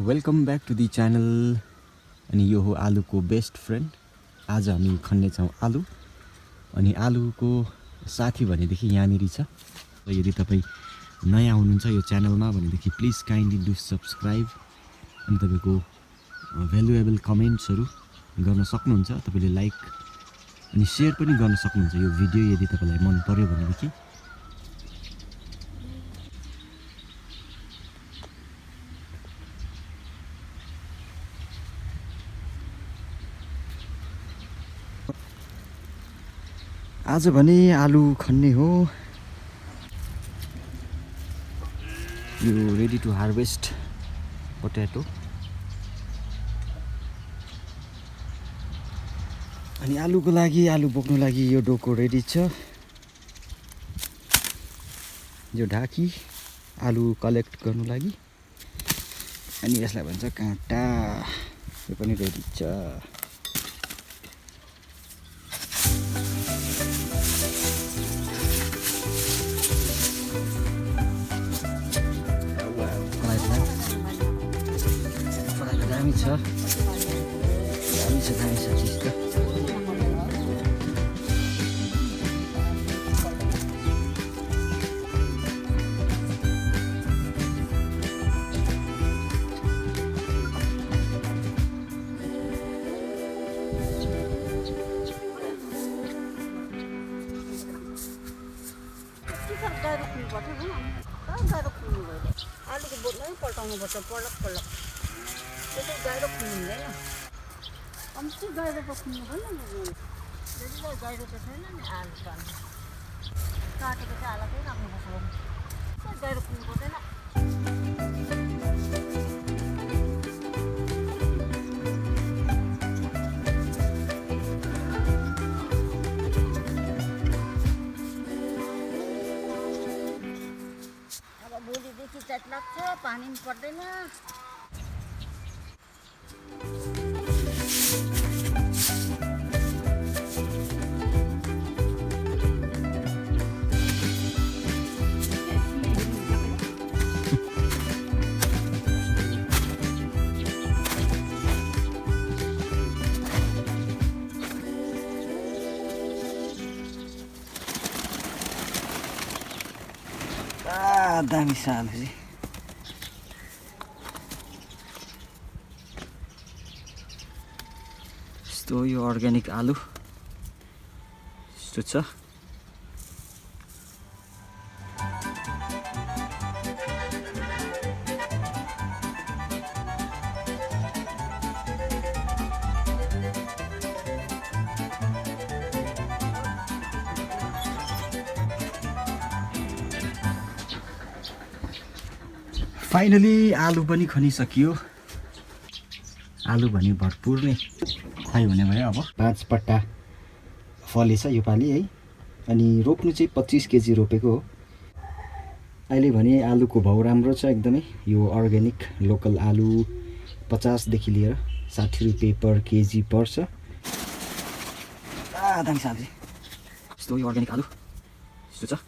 Welcome back to the channel. अनि यो हो आलुको बेस्ट फ्रेन्ड। आज हामी खन्नेछौँ आलु। अनि आलुको साथी भनेदेखि यहाँनिर छ। र यदि तपाईँ नयाँ हुनुहुन्छ यो च्यानलमा भनेदेखि प्लिज काइन्डली डु सब्सक्राइब। अनि तपाईँको भ्यालुएबल कमेन्ट्सहरू गर्न सक्नुहुन्छ। तपाईँले लाइक अनि सेयर पनि गर्न सक्नुहुन्छ यो भिडियो यदि तपाईँलाई मन पर्यो भनेदेखि। आज भने आलु खन्ने हो। यो रेडी टु हार्भेस्ट पोटेटो। अनि आलुको लागि आलु बोक्नु लागि यो डोको रेडी छ। यो ढाकी आलु कलेक्ट गर्नु लागि। अनि यसलाई भन्छ काँटा। यो पनि रेडी छ। दामी छ चिज त। आलुको बोटमै पल्टाउनुपर्छ पल्लक पल्लक। त्यसै गाइरो खुल्नु हुँदैन। कम्ती गाइरो पक्नु भएन त्यति गाइरो त छैन नि आलु पाल्नु। काटेको चाहिँ अलग्गै राख्नुपर्छ। गाइरो खुल्नु पर्दैन। अब भोलिदेखि चट लाग्छ, पानी पनि पर्दैन। दामी छ आलु चाहिँ। यस्तो यो अर्ग्यानिक आलु यस्तो छ। फाइनली आलु पनि खनिसकियो। आलु भने भरपुर नै खुवाइ हुने भयो। अब 5 पट्टा फलेछ योपालि है। अनि रोप्नु चाहिँ 25 केजी रोपेको हो। अहिले भने आलुको भाउ राम्रो छ एकदमै। यो अर्ग्यानिक लोकल आलु 50 देखि लिएर 60 रुपियाँ पर केजी पर्छ। दामी छ आलु। यस्तो यो अर्ग्यानिक आलु यस्तो छ।